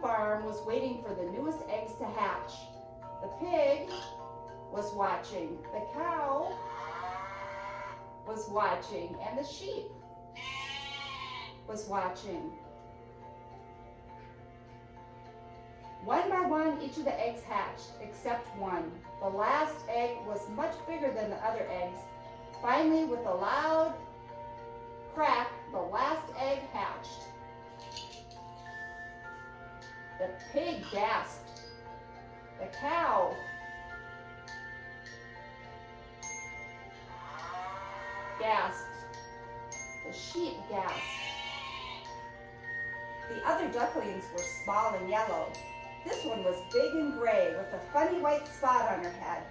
farm was waiting for the newest eggs to hatch. The pig was watching, the cow was watching, and the sheep was watching. One by one, each of the eggs hatched, except one. The last egg was much bigger than the other eggs. Finally, with a loud crack, the last egg hatched. The pig gasped. The cow gasped. The sheep gasped. The other ducklings were small and yellow. This one was big and gray with a funny white spot on her head.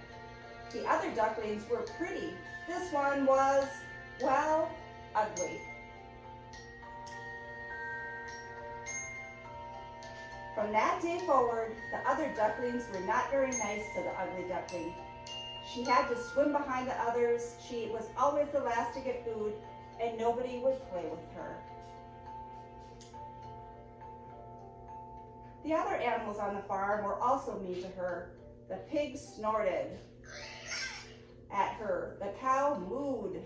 The other ducklings were pretty. This one was, well, ugly. From that day forward, the other ducklings were not very nice to the ugly duckling. She had to swim behind the others. She was always the last to get food, and nobody would play with her. The other animals on the farm were also mean to her. The pig snorted at her. The cow mooed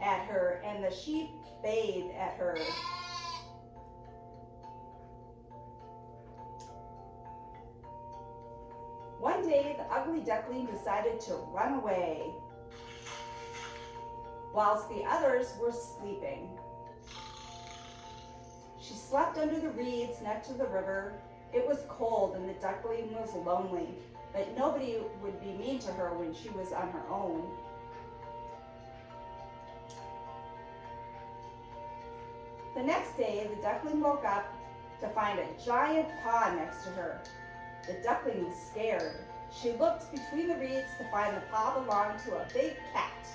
at her, and the sheep bayed at her. One day, the ugly duckling decided to run away, whilst the others were sleeping. She slept under the reeds next to the river. It was cold and the duckling was lonely, but nobody would be mean to her when she was on her own. The next day, the duckling woke up to find a giant paw next to her. The duckling was scared. She looked between the reeds to find the paw belonged to a big cat.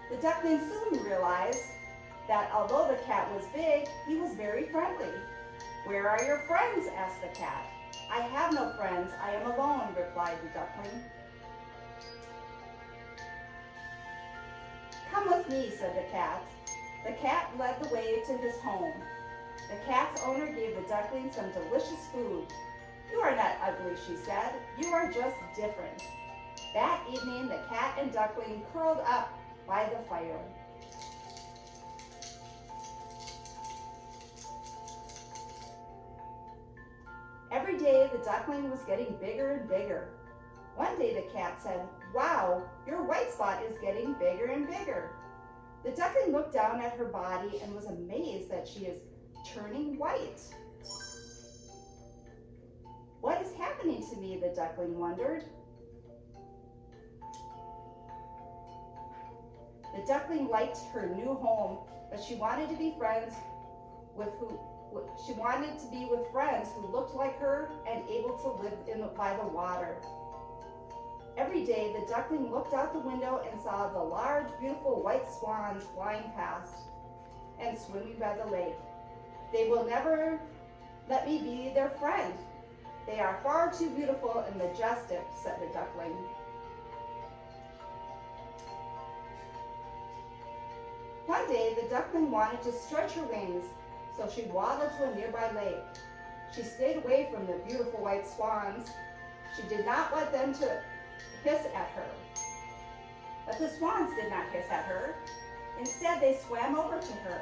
The duckling soon realized that although the cat was big, he was very friendly. "Where are your friends?" asked the cat. "I have no friends, I am alone," replied the duckling. "Come with me," said the cat. The cat led the way to his home. The cat's owner gave the duckling some delicious food. "You are not ugly," she said. "You are just different." That evening, the cat and duckling curled up by the fire. Every day, the duckling was getting bigger and bigger. One day, the cat said, "Wow, your white spot is getting bigger and bigger." The duckling looked down at her body and was amazed that she is turning white. "What is happening to me?" the duckling wondered. The duckling liked her new home, but she wanted to be friends with friends who looked like her and able to live by the water. Every day, the duckling looked out the window and saw the large, beautiful white swans flying past and swimming by the lake. "They will never let me be their friend. They are far too beautiful and majestic," said the duckling. One day, the duckling wanted to stretch her wings, so she waddled to a nearby lake. She stayed away from the beautiful white swans. She did not want them to hiss at her. But the swans did not hiss at her. Instead, they swam over to her.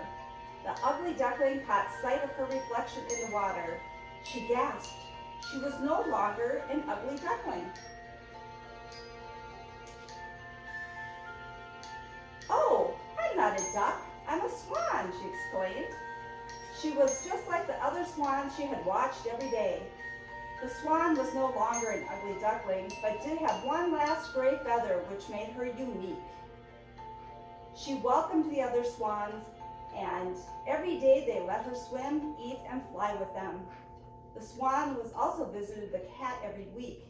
The ugly duckling caught sight of her reflection in the water. She gasped. She was no longer an ugly duckling. "Oh, I'm not a duck, I'm a swan," she exclaimed. She was just like the other swans she had watched every day. The swan was no longer an ugly duckling, but did have one last gray feather which made her unique. She welcomed the other swans, and every day they let her swim, eat, and fly with them. The swan was also visited the cat every week.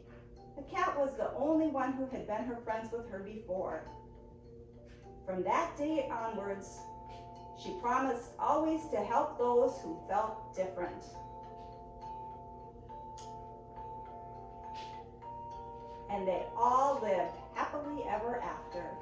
The cat was the only one who had been her friends with her before. From that day onwards, she promised always to help those who felt different. And they all lived happily ever after.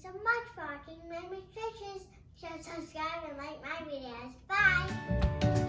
so much for watching my mistakes. So subscribe and like my videos. Bye!